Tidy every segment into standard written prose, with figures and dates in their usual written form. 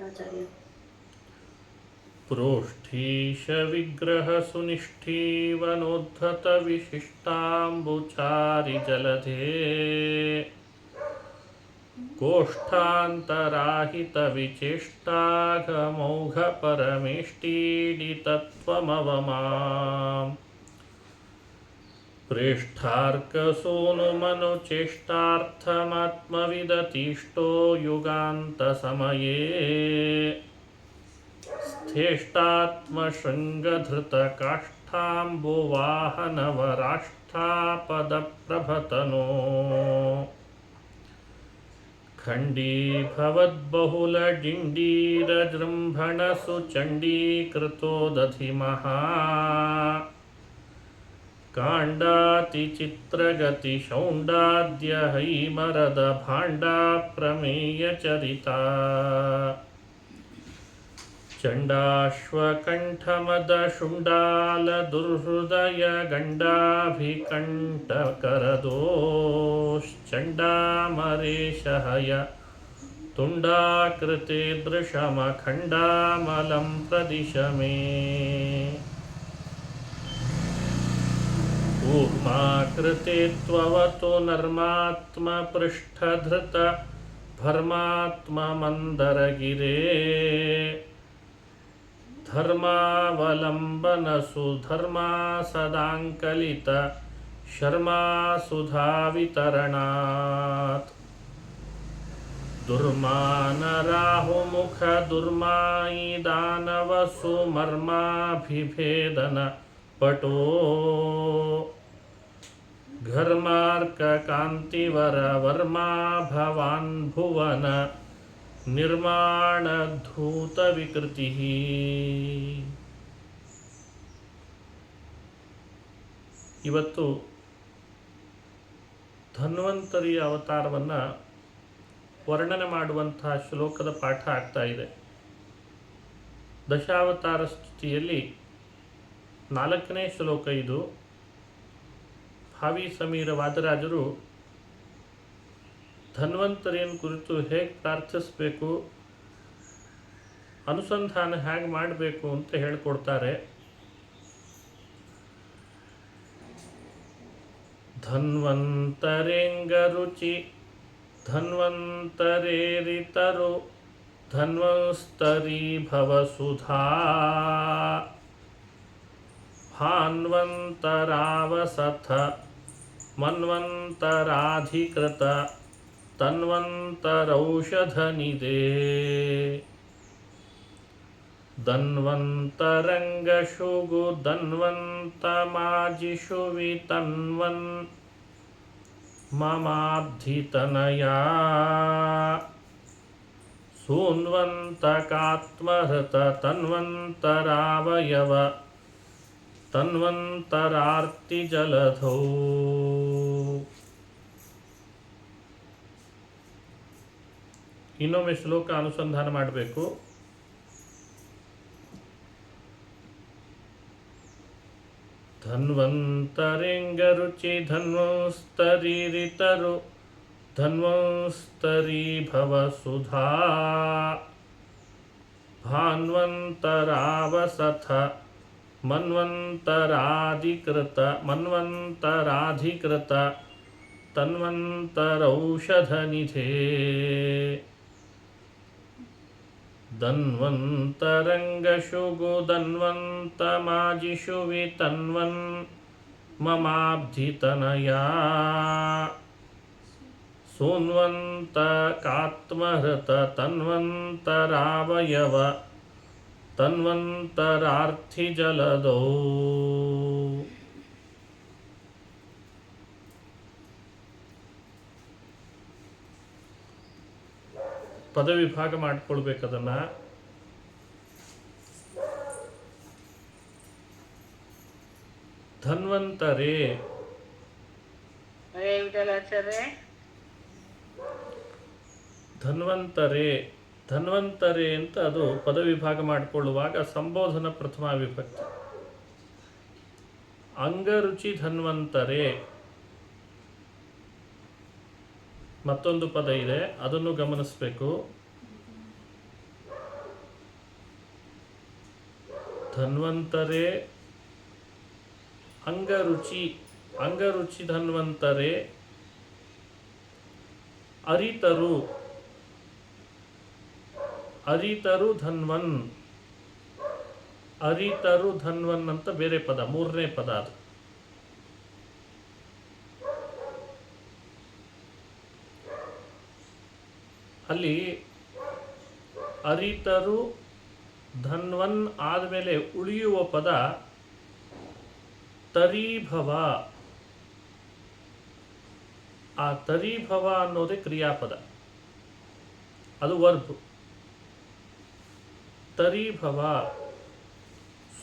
ಆಚಾರ್ಯ. ಪ್ರೋಷ್ಠೀಶ ವಿಗ್ರಹ ಸುನಿಷ್ಠೀವನೋದ್ಧತ ವಿಶಿಷ್ಟಾಂಬುಚಾರಿ ಜಲಧೇ ಕೋಷ್ಠಾಂತರಾಹಿತ ವಿಚೇಷ್ಟಾಘಮೌಘ ಪರಮೇಷ್ಟೀಡಿತತ್ವಮವಮಾಂ ಪ್ರೇಷ್ಠಾರ್ಕಸೂನುಮನುಚೇಷ್ಟಾರ್ಥಮಾತ್ಮವಿದತೀಷ್ಟೋ ಯುಗಾಂತಸಮಯೇ ಸ್ಥೇಷ್ಟಾತ್ಮಶೃಂಗಧೃತಕಾಷ್ಠಾಂಬುವಾಹನವರಾಷ್ಟ್ರಾಪದಪ್ರಭತನೋ ಖಂಡೀಭವದ್ಬಹುಲಡಿಂಡೀರಜೃಂಭಣಸುಚಂಡೀಕೃತೋ ದಧಿಮಹಾ ಕಾಂಡಾತಿಚಿತ್ರಗತಿಶೌಂಡಾದ್ಯ ಹೈಮರದ ಭಾಂಡಾ ಪ್ರಮೇಯಚರಿತಾ ಚಂಡಾಶ್ವಕಂಠಮದ ಶುಂಡಾಲ ದುರ್ಹೃದಯ ಗಂಡಾಭಿಕಂಠಕರದೋಶ್ಚಂಡಾಮರೇಶಹಯ ತುಂಡಾಕೃತೆ ದೃಶಮಖಂಡಾಮಲಂ ಪ್ರದಿಶ ಮೇ ಕೂರ್ಮಾಕೃತೆ ತ್ವವತು ನರ್ಮಾತ್ಮ ಪೃಷ್ಠಧೃತ ಭರ್ಮಾತ್ಮ ಮಂದರಗಿರೇ ಧರ್ಮಾವಲಂಬನ ಸುಧರ್ಮಾ ಸದಾಂಕಲಿತ ಶರ್ಮಾ ಸುಧಾವಿತರಣಾತ್ ದುರ್ಮಾನರಾಹುಮುಖ ದುರ್ಮಾಯಿ ದಾನವ ಸುಮರ್ಮಾಭಿಭೇದನ ಪಟೋ ಘರ್ಮಾರ್ಕ ಕಾಂತಿವರ ವರ್ಮಾ ಭವಾನ್ ಭುವನ ನಿರ್ಮಾಣಧೂತ ವಿಕೃತಿ. ಇವತ್ತು ಧನ್ವಂತರಿಯ ಅವತಾರವನ್ನು ವರ್ಣನೆ ಮಾಡುವಂತಹ ಶ್ಲೋಕದ ಪಾಠ ಆಗ್ತಾ ಇದೆ. ದಶಾವತಾರ ಸ್ತುತಿಯಲ್ಲಿ 4ನೇ ಶ್ಲೋಕ ಇದು. ಭಾವಿ ಸಮೀರ ವಾದರಾಜರು ಧನ್ವಂತರಿಯನ್ನು ಕುರಿತು ಹೇಗೆ ಪ್ರಾರ್ಥಿಸಬೇಕು, ಅನುಸಂಧಾನ ಹೇಗೆ ಮಾಡಬೇಕು ಅಂತ ಹೇಳಿಕೊಡ್ತಾರೆ. ಧನ್ವಂತರೇಂಗರುಚಿ ಧನ್ವಂತರೇರಿತರು ಧನ್ವಂಸ್ತರಿ ಭವಸುಧಾ ಭಾನ್ವಂತರಾವಸಥ ಮನ್ವಂತರಾಧಿಕೃತ ತನ್ವಂತರೌಷಧನಿಧೇ ಧನ್ವಂತರಂಗಶುಗು ಧನ್ವಂತಮಾಜಿಷುವಿ ತನ್ವನ್ ಮಮಾಬ್ಧಿತನಯಾ ಸೂನ್ವಂತಕಾತ್ಮಹೃತ ತನ್ವಂತರಾವಯವ ತನ್ವಂತರಾರ್ತಿಜಲಧೌ. ಇನ್ನೊಮ್ಮೆ ಶ್ಲೋಕ ಅನುಸಂಧಾನ ಮಾಡಬೇಕು. ಧನ್ವಂತರೇಂಗರುಚಿ ಧನ್ವಂಸ್ತರೀರಿತರು ಧನ್ವಂಸ್ತರಿ ಭವಸುಧಾ ಭಾನ್ವಂತರಾವಸಥ ಮನ್ವಂತರಾಧಿಕೃತ ತನ್ವಂತರೌಷಧನಿಧೇ ಧನ್ವಂತರಂಗಶುಗು ಧನ್ವಂತಮಾಜಿಷುವಿ ತನ್ವನ್ ಮಮಾಬ್ಧಿತನಯಾ ಸೂನ್ವಂತಕಾತ್ಮಹೃತ ತನ್ವಂತರಾವಯವ ತನ್ವಂತರಾರ್ಥಿಜಲದೋ. ಪದವಿಭಾಗ ಮಾಡಿಕೊಳ್ಬೇಕದನ್ನು. ಧನ್ವಂತರೇ ಧನ್ವಂತರೇ ಧನ್ವಂತರೇ ಅಂತ ಅದು ಪದವಿಭಾಗ ಮಾಡಿಕೊಳ್ಳುವಾಗ ಸಂಬೋಧನ ಪ್ರಥಮ ವಿಭಕ್ತಿ. ಅಂಗರುಚಿ ಧನ್ವಂತರೇ ಮತ್ತೊಂದು ಪದ ಇದೆ, ಅದನ್ನು ಗಮನಿಸಬೇಕು. ಧನ್ವಂತರೇ ಅಂಗರುಚಿ, ಅಂಗರುಚಿ ಧನ್ವಂತರೇ ಅರಿತರು, ಅರಿತರು ಧನ್ವನ್, ಅರಿತರು ಧನ್ವನ್ ಅಂತ ಬೇರೆ ಪದ, ಮೂರನೇ ಪದ ಅದು. ಅಲ್ಲಿ ಅರಿತರು ಧನ್ವನ್ ಆದಮೇಲೆ ಉಳಿಯುವ ಪದ ತರೀಭವ. ಆ ತರೀಭವ ಅನ್ನೋದೇ ಕ್ರಿಯಾಪದ, ಅದು ವರ್ಬ್. ತರೀಭವ.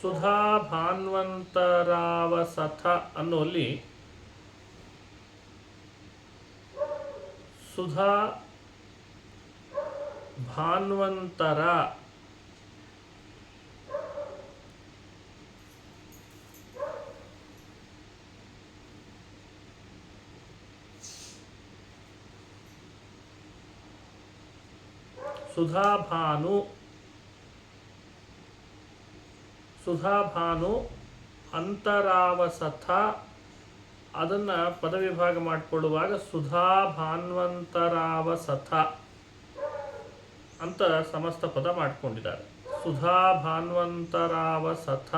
ಸುಧಾ ಭಾನ್ವಂತರಾವಸಥ ಅನ್ನೋಲ್ಲಿ ಸುಧಾ ಭಾನ್ವಂತರ, ಸುಧಾಭಾನು, ಸುಧಾಭಾನು ಅಂತರಾವಸಥ, ಅದನ್ನು ಪದವಿಭಾಗ ಮಾಡಿಕೊಳ್ಳುವಾಗ ಸುಧಾಭಾನ್ವಂತರಾವಸಥ ಅಂತ ಸಮಸ್ತ ಪದ ಮಾಡಿಕೊಂಡಿದ್ದಾರೆ. ಸುಧಾಭಾನ್ವಂತರಾವಸಥ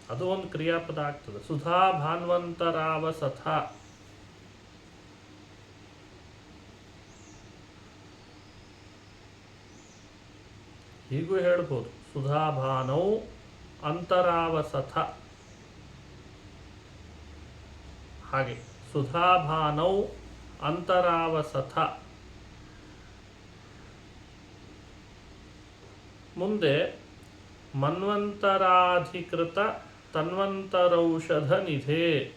ಅದು ಒಂದು ಕ್ರಿಯಾಪದ ಆಗ್ತದೆ. ಸುಧಾಭಾನ್ವಂತರಾವಸಥ. ಹೀಗೂ ಹೇಳ್ಬೋದು, ಸುಧಾಭಾನೌ ಅಂತರಾವಸಥ. ಹಾಗೆ ಸುಧಾಭಾನೌ ಅಂತರಾವಸಥ. ಮುಂದೆ ಮನ್ವಂತರಾಧಿಕೃತ ತನ್ವಂತರೌಷಧ ನಿಧೇ.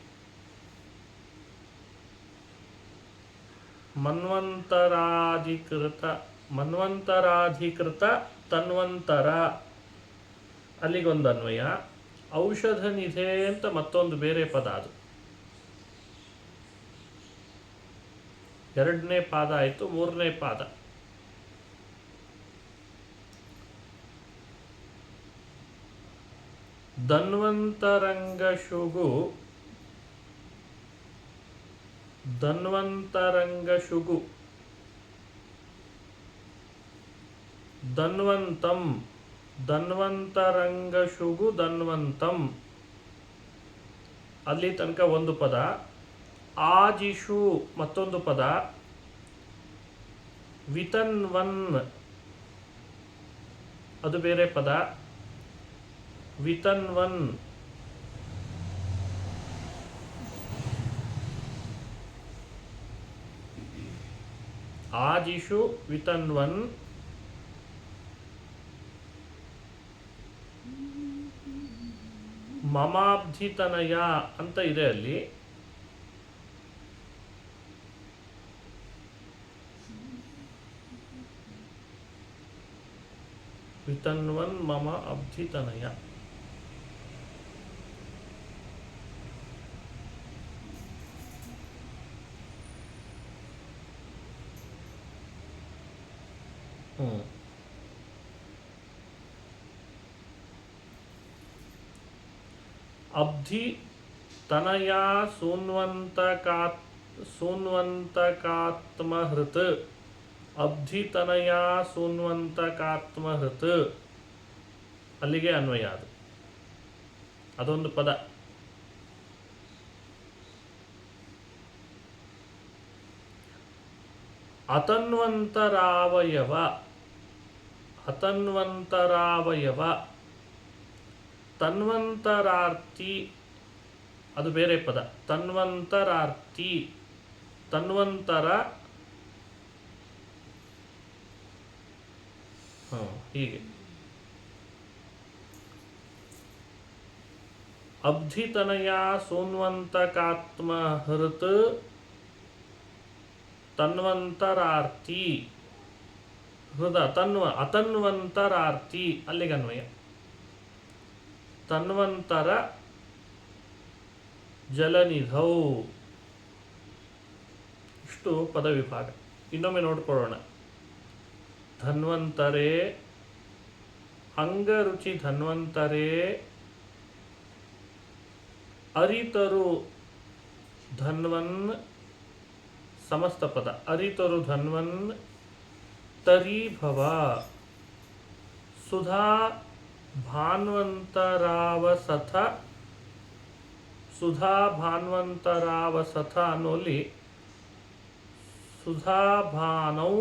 ಮನ್ವಂತರಾಧಿಕೃತ, ಮನ್ವಂತರಾಧಿಕೃತ ತನ್ವಂತರ, ಅಲ್ಲಿಗೊಂದು ಅನ್ವಯ. ಔಷಧ ನಿಧೆ ಅಂತ ಮತ್ತೊಂದು ಬೇರೆ ಪದ, ಅದು ಎರಡನೇ ಪಾದ ಆಯಿತು. ಮೂರನೇ ಪಾದ ಧನ್ವಂತರಂಗಶುಗು, ಧನ್ವಂತರಂಗಶುಗು, ಧನ್ವಂತಂ, ಧನ್ವಂತರಂಗಶುಗು ಧನ್ವಂತಂ. ಅಲ್ಲಿ ತನಕ ಒಂದು ಪದ. ಆಜಿಷು ಮತ್ತೊಂದು ಪದ. ವಿತನ್ವನ್ ಅದು ಬೇರೆ ಪದ. ವಿತನ್ವನ್. ಆಜಿಷು ವಿತನ್ವನ್. ಮಮಾಬ್ಧಿತನಯ ಅಂತ ಇದೆ ಅಲ್ಲಿ. ವಿತನ್ವನ್ ಮಮ ಅಬ್ಧಿತನಯ. ಅಬ್ಧಿ ತನಯಾ ಸೂನ್ವಂತಕಾತ್ಮಹೃತ್. ಅಬ್ಧಿ ತನಯಾ ಸೂನ್ವಂತಕಾತ್ಮಹೃತ್ ಅಲ್ಲಿಗೆ ಅನ್ವಯ. ಅದೊಂದು ಪದ. ಅತನ್ವಂತರಾವಯವ, ಅತನ್ವಂತರಾವಯವ. ತನ್ವಂತರಾರ್ತಿ ಅದು ಬೇರೆ ಪದ. ತನ್ವಂತರಾರ್ತಿ, ತನ್ವಂತರ. ಹೀಗೆ ಅಬ್ಧಿತನಯ ಸೂನ್ವಂತಕಾತ್ಮಹೃತ್ ತನ್ವಂತರಾರ್ತಿ. ಹೃದ ಅತನ್ವಂತರಾರ್ತಿ ಅಲ್ಲಿಗೆ ಅನ್ವಯ. ತನ್ವಂತರ ಜಲನಿಧೌ. ಇಷ್ಟು ಪದವಿಭಾಗ. ಇನ್ನೊಮ್ಮೆ ನೋಡ್ಕೊಳ್ಳೋಣ. ಧನ್ವಂತರೇ ಅಂಗರುಚಿ ಧನ್ವಂತರೇ ಅರಿತರು ಧನ್ವನ್ ಸಮಸ್ತ ಪದ ಅರಿತರು ಧನ್ವನ್ ತರೀಭವ ಸುಧಾ ಭಾನ್ವಂತರಾವಸಥ ಸುಧಾ ಭಾನ್ವಂತರಾವಸಥ ಅನ್ನೋಲ್ಲಿ ಸುಧಾ ಭಾನೌ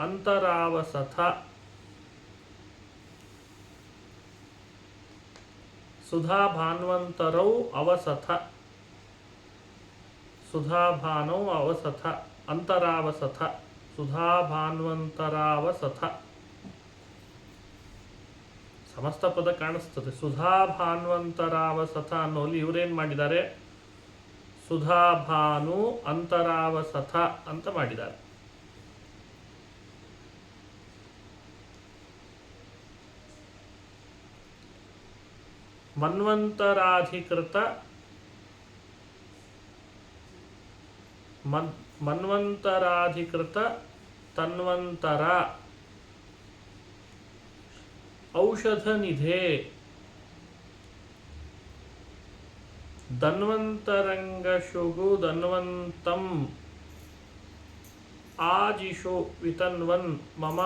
ಅಂತರಾವಸಥ ಸುಧಾ ಭಾನ್ವಂತರೌ ಅವಸಥ ಸುಧಾ ಭಾನೌ ಅವಸಥ ಅಂತರಾವಸಥ ಸುಧಾ ಭಾನ್ವಂತರಾವಸಥ ಸಮಸ್ತ ಪದ ಕಾಣಿಸ್ತದೆ. ಸುಧಾ ಭಾನ್ವಂತರಾವಸಥ ಅನ್ನೋಲ್ಲಿ ಇವರೇನು ಮಾಡಿದ್ದಾರೆ, ಸುಧಾ ಭಾನು ಅಂತರಾವಸಥ ಅಂತ ಮಾಡಿದ್ದಾರೆ. ಮನ್ವಂತರಾಧಿಕೃತ ಮನ್ವಂತರಾಧಿಕೃತ ತನ್ವಂತರ ಔಷಧ ನಿಧೆ ಧನ್ವಂತರಂಗಶುಗು ಧನ್ವಂತಂ ಆಜಿಷು ವಿತನ್ವನ್ ಮಮ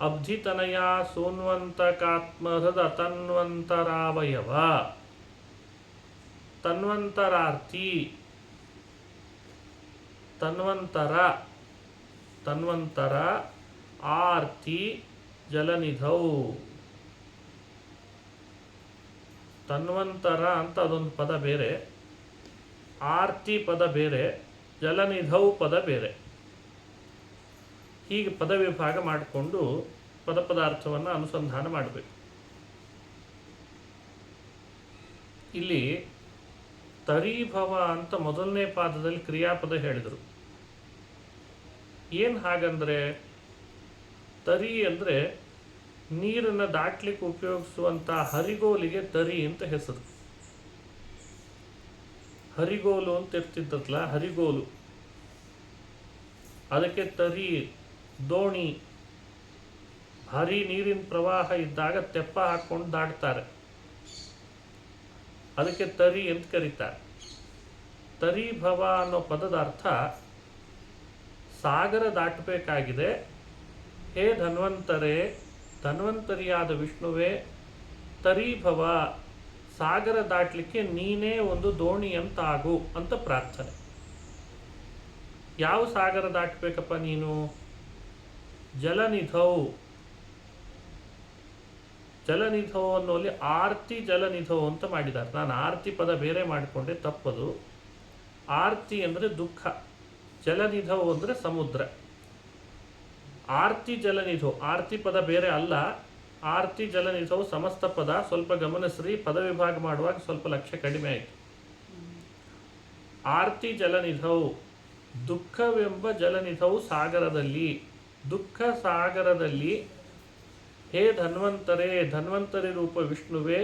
ಅಬ್ಧಿತನಯ ಸೋನ್ವಂತಕಾತ್ಮಹೃದ ತನ್ವಂತರಾವಯವ ತನ್ವಂತರಾರ್ಥಿ ತನ್ವಂತರ ತನ್ವಂತರ ಆರ್ತಿ ಜಲನಿಧೌ ತನ್ವಂತರ ಅಂತ ಅದೊಂದು ಪದ ಬೇರೆ, ಆರ್ತಿ ಪದ ಬೇರೆ, ಜಲನಿಧೌ ಪದ ಬೇರೆ. ಹೀಗೆ ಪದ ವಿಭಾಗ ಮಾಡಿಕೊಂಡು ಪದಾರ್ಥವನ್ನು ಅನುಸಂಧಾನ ಮಾಡಬೇಕು. ಇಲ್ಲಿ ತರೀಭವ ಅಂತ ಮೊದಲನೇ ಪಾದದಲ್ಲಿ ಕ್ರಿಯಾಪದ ಹೇಳಿದರು. ಏನು ಹಾಗಂದರೆ, ತರಿ ಅಂದರೆ ನೀರನ್ನು ದಾಟ್ಲಿಕ್ಕೆ ಉಪಯೋಗಿಸುವಂಥ ಹರಿಗೋಲಿಗೆ ತರಿ ಅಂತ ಹೆಸರು. ಹರಿಗೋಲು ಅಂತ ಇರ್ತಿದ್ದಲ್ಲ, ಹರಿಗೋಲು, ಅದಕ್ಕೆ ತರಿ. ದೋಣಿ ಭಾರಿ ನೀರಿನ ಪ್ರವಾಹ ಇದ್ದಾಗ ತೆಪ್ಪ ಹಾಕ್ಕೊಂಡು ದಾಟ್ತಾರೆ, ಅದಕ್ಕೆ ತರಿ ಅಂತ ಕರೀತಾರೆ. ತರೀಭವ ಅನ್ನೋ ಪದದ ಅರ್ಥ ಸಾಗರ ದಾಟಬೇಕಾಗಿದೆ, ಹೇ ಧನ್ವಂತರೇ, ಧನ್ವಂತರಿಯಾದ ವಿಷ್ಣುವೇ, ತರೀಭವ ಸಾಗರ ದಾಟಲಿಕ್ಕೆ ನೀನೇ ಒಂದು ದೋಣಿಯಂತಾಗು ಅಂತ ಪ್ರಾರ್ಥನೆ. ಯಾವ ಸಾಗರ ದಾಟಬೇಕಪ್ಪ ನೀನು? ಜಲನಿಧೌ. ಜಲನಿಧೌ ಅನ್ನೋಲ್ಲಿ ಆರ್ತಿ ಜಲನಿಧೌ ಅಂತ ಮಾಡಿದ್ದಾರೆ. ನಾನು ಆರ್ತಿ ಪದ ಬೇರೆ ಮಾಡಿಕೊಂಡೆ, ತಪ್ಪದು. ಆರ್ತಿ ಅಂದರೆ ದುಃಖ, ಜಲನಿಧೌ ಅಂದರೆ ಸಮುದ್ರ. ಆರ್ತಿ ಜಲನಿಧೌ, ಆರ್ತಿ ಪದ ಬೇರೆ ಅಲ್ಲ, ಆರ್ತಿ ಜಲನಿಧೌ ಸಮಸ್ತ ಪದ. ಸ್ವಲ್ಪ ಗಮನಿಸ್ರಿ, ಪದ ವಿಭಾಗ ಮಾಡುವಾಗ ಸ್ವಲ್ಪ ಲಕ್ಷ್ಯ ಕಡಿಮೆ ಆಯಿತು. ಆರ್ತಿ ಜಲನಿಧೌ, ದುಃಖವೆಂಬ ಜಲನಿಧೌ ಸಾಗರದಲ್ಲಿ, ದುಃಖ ಸಾಗರದಲ್ಲಿ ಹೇ ಧನ್ವಂತರೇ, ಧನ್ವಂತರಿ ರೂಪ ವಿಷ್ಣುವೇ,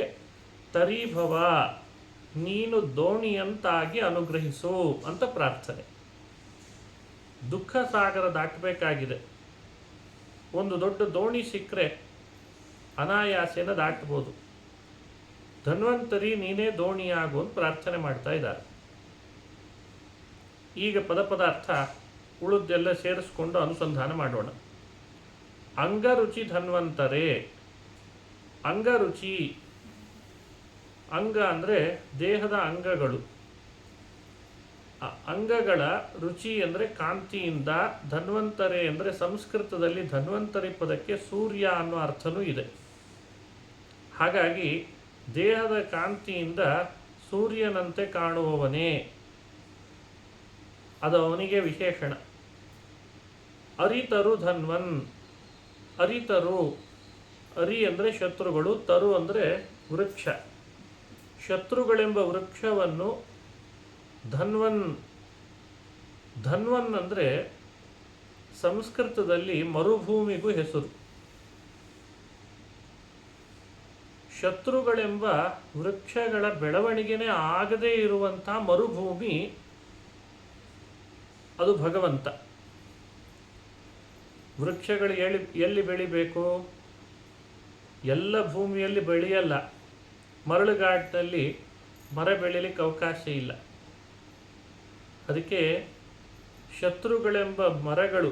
ತರೀಭವ ನೀನು ದೋಣಿಯಂತಾಗಿ ಅನುಗ್ರಹಿಸು ಅಂತ ಪ್ರಾರ್ಥನೆ. ದುಃಖ ಸಾಗರ ದಾಟಬೇಕಾಗಿದೆ, ಒಂದು ದೊಡ್ಡ ದೋಣಿ ಸಿಕ್ಕರೆ ಅನಾಯಾಸೇನ ದಾಟಬಹುದು. ಧನ್ವಂತರಿ ನೀನೇ ದೋಣಿಯಾಗು ಅಂತ ಪ್ರಾರ್ಥನೆ ಮಾಡ್ತಾ ಇದ್ದಾರೆ. ಈಗ ಪದಾರ್ಥ ಉಳಿದೆಲ್ಲ ಸೇರಿಸ್ಕೊಂಡು ಅನುಸಂಧಾನ ಮಾಡೋಣ. ಅಂಗರುಚಿ ಧನ್ವಂತರೇ. ಅಂಗರುಚಿ, ಅಂಗ ಅಂದರೆ ದೇಹದ ಅಂಗಗಳು, ಅಂಗಗಳ ರುಚಿ ಅಂದರೆ ಕಾಂತಿಯಿಂದ. ಧನ್ವಂತರೇ ಅಂದರೆ ಸಂಸ್ಕೃತದಲ್ಲಿ ಧನ್ವಂತರಿ ಪದಕ್ಕೆ ಸೂರ್ಯ ಅನ್ನೋ ಅರ್ಥನೂ ಇದೆ. ಹಾಗಾಗಿ ದೇಹದ ಕಾಂತಿಯಿಂದ ಸೂರ್ಯನಂತೆ ಕಾಣುವವನೇ, ಅದು ಅವನಿಗೆ ವಿಶೇಷಣ. ಅರಿತರು ಧನ್ವನ್, ಅರಿತರು, ಅರಿ ಅಂದರೆ ಶತ್ರುಗಳು, ತರು ಅಂದರೆ ವೃಕ್ಷ. ಶತ್ರುಗಳೆಂಬ ವೃಕ್ಷವನ್ನು ಧನ್ವನ್, ಧನ್ವನ್ ಅಂದರೆ ಸಂಸ್ಕೃತದಲ್ಲಿ ಮರುಭೂಮಿಗೂ ಹೆಸರು. ಶತ್ರುಗಳೆಂಬ ವೃಕ್ಷಗಳ ಬೆಳವಣಿಗೆನೇ ಆಗದೇ ಇರುವಂಥ ಮರುಭೂಮಿ ಅದು ಭಗವಂತ. ವೃಕ್ಷಗಳು ಎಲ್ಲಿ ಬೆಳಿಬೇಕು? ಎಲ್ಲ ಭೂಮಿಯಲ್ಲಿ ಬೆಳೆಯಲ್ಲ. ಮರಳುಗಾಡಿನಲ್ಲಿ ಮರ ಬೆಳೀಲಿಕ್ಕೆ ಅವಕಾಶ ಇಲ್ಲ. ಅದಕ್ಕೆ ಶತ್ರುಗಳೆಂಬ ಮರಗಳು,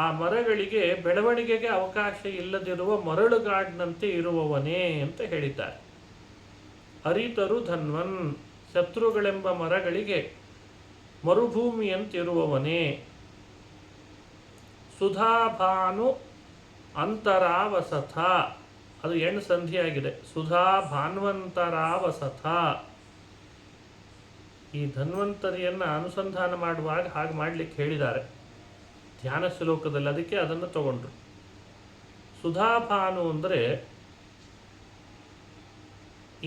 ಆ ಮರಗಳಿಗೆ ಬೆಳವಣಿಗೆಗೆ ಅವಕಾಶ ಇಲ್ಲದಿರುವ ಮರಳುಗಾಡಿನಂತೆ ಇರುವವನೇ ಅಂತ ಹೇಳಿದ್ದಾರೆ. ಅರಿತರು ಧನ್ವನ್, ಶತ್ರುಗಳೆಂಬ ಮರಗಳಿಗೆ ಮರುಭೂಮಿಯಂತಿರುವವನೇ. ಸುಧಾಭಾನು ಅಂತರಾವಸಥ, ಅದು ಎಣ್ಣು ಸಂಧಿಯಾಗಿದೆ. ಸುಧಾ ಭಾನ್ವಂತರಾವಸಥ. ಈ ಧನ್ವಂತರಿಯನ್ನು ಅನುಸಂಧಾನ ಮಾಡುವಾಗ ಹಾಗೆ ಮಾಡಲಿಕ್ಕೆ ಹೇಳಿದ್ದಾರೆ ಧ್ಯಾನ ಶ್ಲೋಕದಲ್ಲಿ, ಅದಕ್ಕೆ ಅದನ್ನು ತಗೊಂಡ್ರು. ಸುಧಾಭಾನು ಅಂದರೆ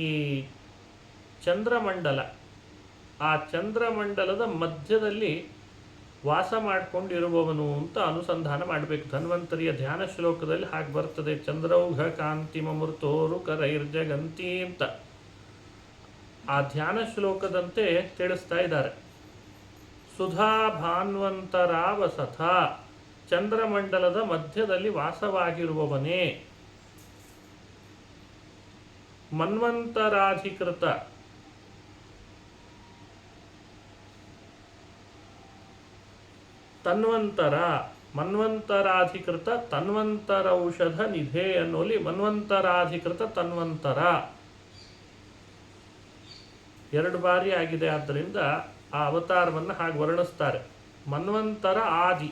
ಈ ಚಂದ್ರಮಂಡಲ, ಆ ಚಂದ್ರಮಂಡಲದ ಮಧ್ಯದಲ್ಲಿ ವಾಸ ಮಾಡಿಕೊಂಡಿರುವವನು ಅಂತ ಅನುಸಂಧಾನ ಮಾಡಬೇಕು. ಧನ್ವಂತರಿಯ ಧ್ಯಾನ ಶ್ಲೋಕದಲ್ಲಿ ಹಾಗೆ ಬರ್ತದೆ, ಚಂದ್ರೌಘ ಕಾಂತಿ ಮಮೃತೋರು ಕರೈರ್ಜಗಂತಿ ಅಂತ. ಆ ಧ್ಯಾನ ಶ್ಲೋಕದಂತೆ ತಿಳಿಸ್ತಾ ಇದ್ದಾರೆ. ಸುಧಾ ಭಾನ್ವಂತರಾವಸಥ, ಚಂದ್ರಮಂಡಲದ ಮಧ್ಯದಲ್ಲಿ ವಾಸವಾಗಿರುವವನೇ. ಮನ್ವಂತರಾಧಿಕೃತ, ತನ್ವಂತರ, ಮನ್ವಂತರಾಧಿಕೃತ ತನ್ವಂತರೌಷಧ ನಿಧೆ ಅನ್ನೋಲಿ ಮನ್ವಂತರಾಧಿಕೃತ ತನ್ವಂತರ ಎರಡು ಬಾರಿ ಆಗಿದೆ. ಆದ್ದರಿಂದ ಆ ಅವತಾರವನ್ನು ಹಾಗೆ ವರ್ಣಿಸ್ತಾರೆ. ಮನ್ವಂತರ ಆದಿ,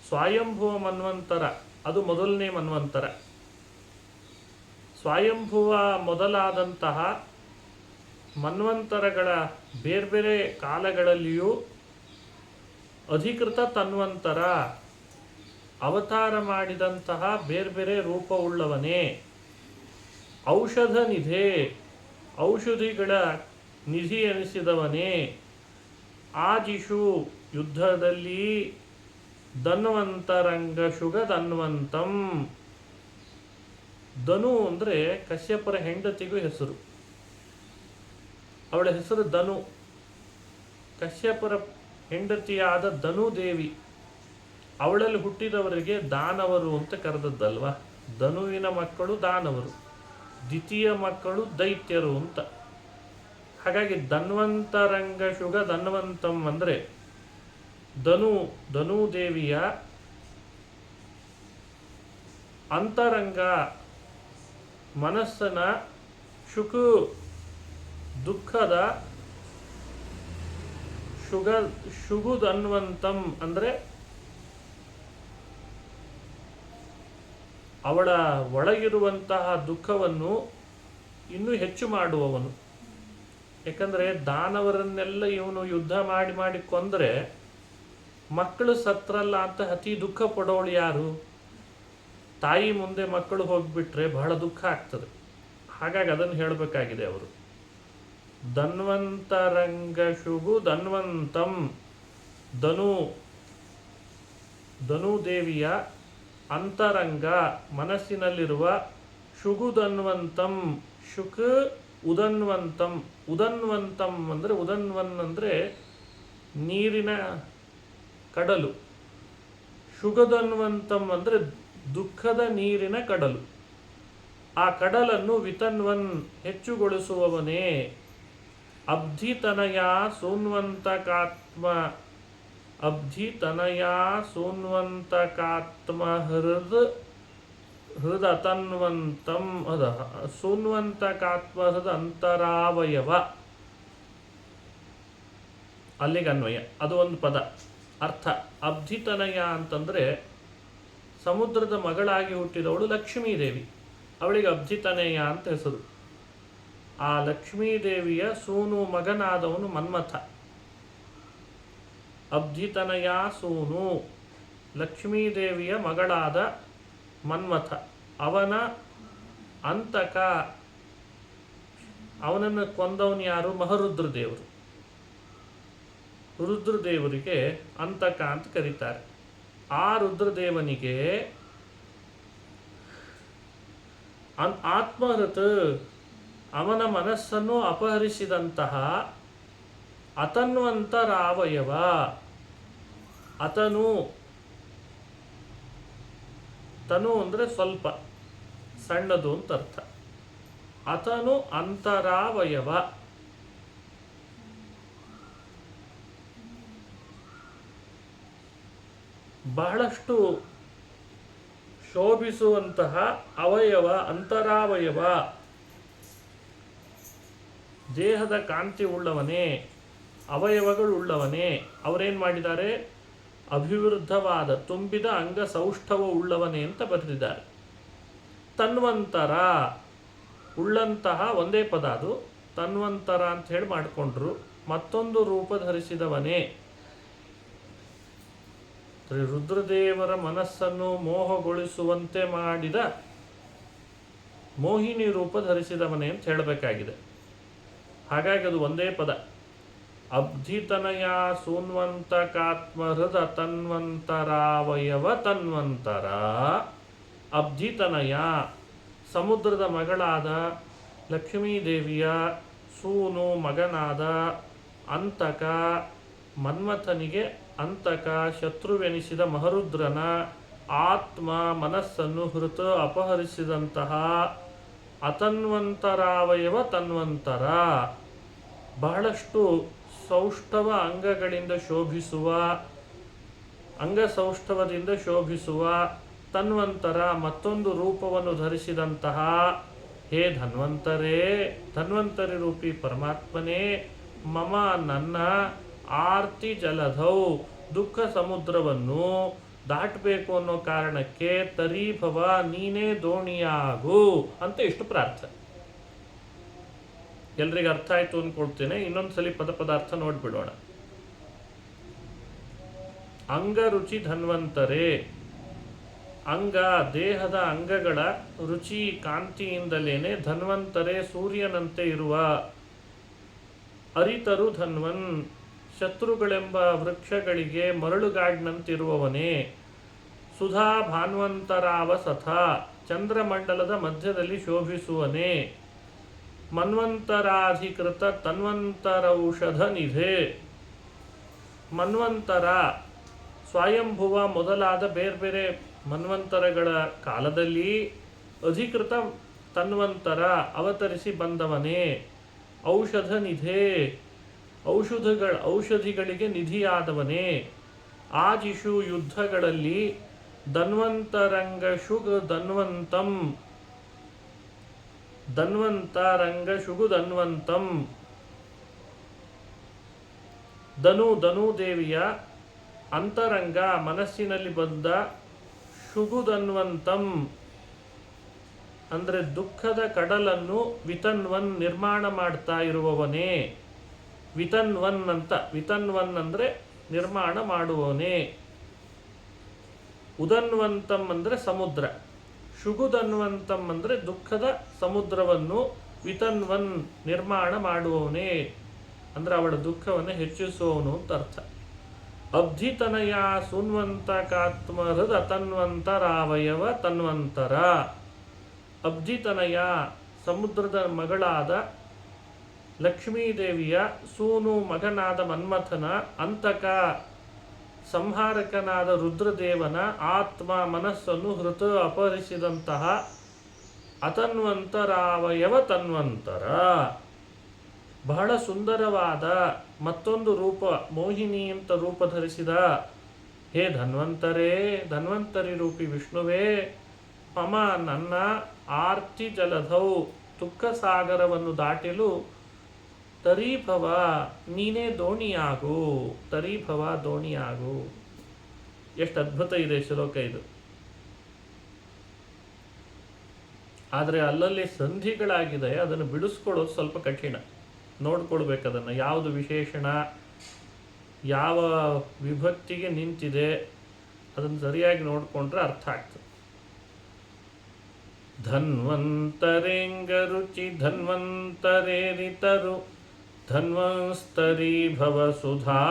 ಸ್ವಯಂಭುವ ಮನ್ವಂತರ ಅದು ಮೊದಲನೇ ಮನ್ವಂತರ. ಸ್ವಯಂಭುವ ಮೊದಲಾದಂತಹ ಮನ್ವಂತರಗಳ ಬೇರೆ ಬೇರೆ ಕಾಲಗಳಲ್ಲಿಯೂ ಅಧಿಕೃತ ತನ್ವಂತರ, ಅವತಾರ ಮಾಡಿದಂತಹ ಬೇರೆ ಬೇರೆ ರೂಪವುಳ್ಳವನೇ. ಔಷಧ ನಿಧೆ, ಔಷಧಿಗಳ ನಿಧಿ ಎನಿಸಿದವನೇ. ಆದಿಶು, ಯುದ್ಧದಲ್ಲಿ. ಧನ್ವಂತರಂಗ ಶುಗ ಧನ್ವಂತಂ, ಧನು ಅಂದರೆ ಕಶ್ಯಪರ ಹೆಂಡತಿಗೂ ಹೆಸರು. ಅವಳ ಹೆಸರು ಧನು. ಕಶ್ಯಪರ ಹೆಂಡತಿಯಾದ ಧನುದೇವಿ, ಅವಳಲ್ಲಿ ಹುಟ್ಟಿದವರಿಗೆ ದಾನವರು ಅಂತ ಕರೆದದ್ದಲ್ವ. ಧನುವಿನ ಮಕ್ಕಳು ದಾನವರು, ದ್ವಿತೀಯ ಮಕ್ಕಳು ದೈತ್ಯರು ಅಂತ. ಹಾಗಾಗಿ ಧನ್ವಂತರಂಗ ಶುಗ ಧನ್ವಂತಂ ಅಂದರೆ ಧನುದೇವಿಯ ಅಂತರಂಗ ಮನಸ್ಸನ ಶುಕು ದುಃಖದ ಶುಗುಧನ್ವಂತಂ ಅಂದರೆ ಅವಳ ಒಳಗಿರುವಂತಹ ದುಃಖವನ್ನು ಇನ್ನೂ ಹೆಚ್ಚು ಮಾಡುವವನು. ಯಾಕಂದರೆ ದಾನವರನ್ನೆಲ್ಲ ಇವನು ಯುದ್ಧ ಮಾಡಿ ಮಾಡಿ ಕೊಂದರೆ ಮಕ್ಕಳು ಸತ್ರಲ್ಲ ಅಂತ ಅತಿ ದುಃಖ ಪಡೋಳು ಯಾರು? ತಾಯಿ ಮುಂದೆ ಮಕ್ಕಳು ಹೋಗಿಬಿಟ್ರೆ ಬಹಳ ದುಃಖ ಆಗ್ತದೆ. ಹಾಗಾಗಿ ಅದನ್ನು ಹೇಳಬೇಕಾಗಿದೆ ಅವರು. ಧನ್ವಂತರಂಗ ಶುಗು ಧನ್ವಂತಂ, ಧನುದೇವಿಯ ಅಂತರಂಗ ಮನಸ್ಸಿನಲ್ಲಿರುವ ಶುಗುಧನ್ವಂತಂ, ಶುಕ್ ಉದನ್ವಂತಂ. ಉದನ್ವಂತಂ ಅಂದರೆ ಉದನ್ವನ್ ಅಂದರೆ ನೀರಿನ ಕಡಲು. ಶುಗಧನ್ವಂತಂ ಅಂದರೆ ದುಃಖದ ನೀರಿನ ಕಡಲು. ಆ ಕಡಲನ್ನು ವಿತನ್ವನ್ ಹೆಚ್ಚುಗೊಳಿಸುವವನೇ. ಅಬ್ಧಿತನಯ ಸೂನ್ವಂತಕಾತ್ಮ, ಅಬ್ಧಿತನಯ ಸೂನ್ವಂತಕಾತ್ಮ ಹೃದತನ್ವಂತಂ, ಅದ ಸೂನ್ವಂತಕಾತ್ಮ ಹೃದ ಅಂತರಾವಯವ, ಅಲ್ಲಿಗೆ ಅನ್ವಯ. ಅದು ಒಂದು ಪದ ಅರ್ಥ. ಅಬ್ಧಿತನಯ ಅಂತಂದರೆ ಸಮುದ್ರದ ಮಗಳಾಗಿ ಹುಟ್ಟಿದವಳು ಲಕ್ಷ್ಮೀದೇವಿ, ಅವಳಿಗೆ ಅಬ್ಧಿತನಯ ಅಂತ ಹೆಸರು. ಆ ಲಕ್ಷ್ಮೀದೇವಿಯ ಸೂನು ಮಗನಾದವನು ಮನ್ಮಥ. ಅಬ್ಧಿತನಯ ಸೂನು, ಲಕ್ಷ್ಮೀದೇವಿಯ ಮಗಳಾದ ಮನ್ಮಥ. ಅವನ ಅಂತಕ, ಅವನನ್ನು ಕೊಂದವನು ಯಾರು? ಮಹರುದ್ರದೇವರು. ರುದ್ರದೇವರಿಗೆ ಅಂತಕ ಅಂತ ಕರೀತಾರೆ. ಆ ರುದ್ರದೇವನಿಗೆ ಆತ್ಮಹೃತ, ಅವನ ಮನಸ್ಸನ್ನು ಅಪಹರಿಸಿದಂತಹ ಅತನ್ವಂತರಾವಯವ, ಅತನು ತನು ಅಂದರೆ ಸ್ವಲ್ಪ, ಸಣ್ಣದು ಅಂತ ಅರ್ಥ. ಅತನು ಅಂತರಾವಯವ. ಬಹಳಷ್ಟು ಶೋಭಿಸುವಂತಹ ಅವಯವ, ಅಂತರಾವಯವ, ದೇಹದ ಕಾಂತಿ ಉಳ್ಳವನೇ, ಅವಯವಗಳುಳ್ಳವನೇ. ಅವರೇನು ಮಾಡಿದ್ದಾರೆ? ಅಭಿವೃದ್ಧವಾದ ತುಂಬಿದ ಅಂಗ ಸೌಷ್ಠವ ಉಳ್ಳವನೇ ಅಂತ ಬರೆದಿದ್ದಾರೆ. ತನ್ವಂತರ, ಉಳ್ಳಂತಹ ಒಂದೇ ಪದ ಅದು, ತನ್ವಂತರ ಅಂತ ಹೇಳಿ ಮಾಡಿಕೊಂಡ್ರು. ಮತ್ತೊಂದು ರೂಪ ಧರಿಸಿದವನೇ, ರುದ್ರದೇವರ ಮನಸ್ಸನ್ನು ಮೋಹಗೊಳಿಸುವಂತೆ ಮಾಡಿದ ಮೋಹಿನಿ ರೂಪ ಧರಿಸಿದವನೇ ಅಂತ ಹೇಳಬೇಕಾಗಿದೆ. ಹಾಗಾಗಿ ಅದು ಒಂದೇ ಪದ. ಅಬ್ಧಿತನಯ ಸೂನ್ವಂತಕಾತ್ಮಹೃದ ತನ್ವಂತರಾವಯವ ತನ್ವಂತರ. ಅಬ್ಧಿತನಯ, ಸಮುದ್ರದ ಮಗಳಾದ ಲಕ್ಷ್ಮೀದೇವಿಯ ಸೂನು, ಮಗನಾದ ಅಂತಕ, ಮನ್ಮಥನಿಗೆ ಅಂತಕ, ಶತ್ರುವೆನಿಸಿದ ಮಹರುದ್ರನ ಆತ್ಮ ಮನಸ್ಸನ್ನು ಹೃತ ಅಪಹರಿಸಿದಂತಹ ಅತನ್ವಂತರಾವಯವ ತನ್ವಂತರ. ಬಹಳಷ್ಟು ಸೌಷ್ಠವ ಅಂಗಗಳಿಂದ ಶೋಭಿಸುವ, ಅಂಗಸೌಷ್ಠವದಿಂದ ಶೋಭಿಸುವ ತನ್ವಂತರ, ಮತ್ತೊಂದು ರೂಪವನ್ನು ಧರಿಸಿದಂತಹ ಹೇ ಧನ್ವಂತರೇ, ಧನ್ವಂತರಿ ರೂಪಿ ಪರಮಾತ್ಮನೇ, ಮಮ ನನ್ನ ಆರ್ತಿ ಜಲಧೌ, ದುಃಖ ಸಮುದ್ರವನ್ನು ದಾಟಬೇಕು ಅನ್ನೋ ಕಾರಣಕ್ಕೆ ತರೀಭವ, ನೀನೇ ದೋಣಿಯಾಗು ಅಂತ ಇಷ್ಟು ಪ್ರಾರ್ಥನೆ. ಎಲ್ರಿಗೂ ಅರ್ಥ ಆಯ್ತು ಅಂದ್ಕೊಳ್ತೇನೆ. ಇನ್ನೊಂದ್ಸಲಿ ಪದಾರ್ಥ ನೋಡ್ಬಿಡೋಣ. ಅಂಗರುಚಿ ಧನ್ವಂತರೇ, ಅಂಗ ದೇಹದ ಅಂಗಗಳ ರುಚಿ ಕಾಂತಿಯಿಂದಲೇನೆ ಧನ್ವಂತರೇ, ಸೂರ್ಯನಂತೆ ಇರುವ. ಅರಿತರು ಧನ್ವನ್, ಶತ್ರುಗಳೆಂಬ ವೃಕ್ಷಗಳಿಗೆ ಮರಳುಗಾಡಿನಂತಿರುವವನೇ. ಸುಧಾ ಭಾನ್ವಂತರಾವಸಥ, ಚಂದ್ರಮಂಡಲದ ಮಧ್ಯದಲ್ಲಿ ಶೋಭಿಸುವನೇ. ಮನ್ವಂತರಾಧಿಕೃತ ತನ್ವಂತರೌಷಧ ನಿಧೆ. ಮನ್ವಂತರ, ಸ್ವಯಂಭುವ ಮೊದಲಾದ ಬೇರೆ ಬೇರೆ ಮನ್ವಂತರಗಳ ಕಾಲದಲ್ಲಿ ಅಧಿಕೃತ ತನ್ವಂತರ ಅವತರಿಸಿ ಬಂದವನೇ. ಔಷಧ ನಿಧೆ, ಔಷಧಿಗಳಿಗೆ ನಿಧಿಯಾದವನೇ. ಆಜಿಷು ಯುದ್ಧಗಳಲ್ಲಿ ಧನ್ವಂತರಂಗ ಶುಗ ಧನ್ವಂತಂ, ಧನ್ವಂತರಂಗ ಶುಗು ಧನ್ವಂತಂ. ಧನುದೇವಿಯ ಅಂತರಂಗ ಮನಸ್ಸಿನಲ್ಲಿ ಬಂದ ಶುಗುಧನ್ವಂತಂ ಅಂದರೆ ದುಃಖದ ಕಡಲನ್ನು ವಿತನ್ವನ್ ನಿರ್ಮಾಣ ಮಾಡ್ತಾ ಇರುವವನೇ. ವಿತನ್ವನ್ ಅಂತ, ವಿತನ್ವನ್ ಅಂದರೆ ನಿರ್ಮಾಣ ಮಾಡುವವನೇ. ಉದನ್ವಂತಂ ಅಂದರೆ ಸಮುದ್ರ, ಶುಗುಧನ್ವಂತಂ ಅಂದರೆ ದುಃಖದ ಸಮುದ್ರವನ್ನು ವಿತನ್ವನ್ ನಿರ್ಮಾಣ ಮಾಡುವವನೇ ಅಂದರೆ ಅವಳ ದುಃಖವನ್ನು ಹೆಚ್ಚಿಸುವವನು ಅಂತ ಅರ್ಥ. ಅಬ್ಧಿತನಯ ಸುನ್ವಂತಕಾತ್ಮಹೃದ ತನ್ವಂತರಾವಯವ ತನ್ವಂತರ. ಅಬ್ಧಿತನಯ, ಸಮುದ್ರದ ಮಗಳಾದ ಲಕ್ಷ್ಮೀದೇವಿಯ ಸೂನು, ಮಗನಾದ ಮನ್ಮಥನ, ಅಂತಕ ಸಂಹಾರಕನಾದ ರುದ್ರದೇವನ ಆತ್ಮ ಮನಸ್ಸನ್ನು ಹೃತ ಅಪಹರಿಸಿದಂತಹ ಅತನ್ವಂತರಾವಯವ ತನ್ವಂತರ. ಬಹಳ ಸುಂದರವಾದ ಮತ್ತೊಂದು ರೂಪ, ಮೋಹಿನಿ ಅಂತ ರೂಪ ಧರಿಸಿದ ಹೇ ಧನ್ವಂತರೇ, ಧನ್ವಂತರಿ ರೂಪಿ ವಿಷ್ಣುವೇ, ಮಮ ನನ್ನ ಆರ್ತಿ ಜಲಧೌ ದುಃಖ ಸಾಗರವನ್ನು ದಾಟಲು ತರೀಭವ ನೀನೇ ದೋಣಿಯಾಗು, ತರೀಭವ ದೋಣಿಯಾಗು. ಎಷ್ಟು ಅದ್ಭುತ ಇದೆ ಶ್ಲೋಕ ಇದು. ಆದರೆ ಅಲ್ಲಲ್ಲಿ ಸಂಧಿಗಳಾಗಿದೆ, ಅದನ್ನು ಬಿಡಿಸ್ಕೊಳ್ಳೋದು ಸ್ವಲ್ಪ ಕಠಿಣ. ನೋಡ್ಕೊಳ್ಬೇಕು ಅದನ್ನು, ಯಾವುದು ವಿಶೇಷಣ ಯಾವ ವಿಭಕ್ತಿಗೆ ನಿಂತಿದೆ ಅದನ್ನು ಸರಿಯಾಗಿ ನೋಡಿಕೊಂಡ್ರೆ ಅರ್ಥ ಆಗ್ತದೆ. ಧನ್ವಂತರೇಂಗ ರುಚಿ ಧನ್ವಂತರೇರಿತರು ಧನ್ವಂಸ್ತರಿ ಭವ ಸುಧಾ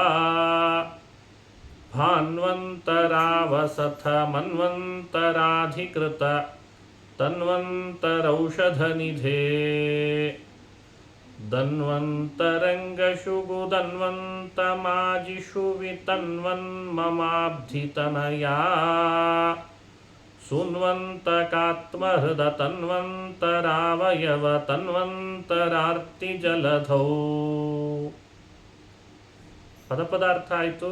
ಭಾನ್ವಂತರಾವಸಥ ಮನ್ವಂತರಾಧಿಕೃತ ತನ್ವಂತರೌಷಧ ನಿಧೇ. ಧನ್ವಂತರಂಗಶುಗು ಧನ್ವಂತಮಾಜಿಷು ವಿತನ್ವನ್ ಮಮಾಬ್ಧಿತನಯಾ ಸುನ್ವಂತಕಾತ್ಮಹೃದ ತನ್ವಂತರಾವಯವ ತನ್ವಂತರಾರ್ತಿ ಜಲಧೌ. ಪದಪದಾರ್ಥ ಆಯಿತು.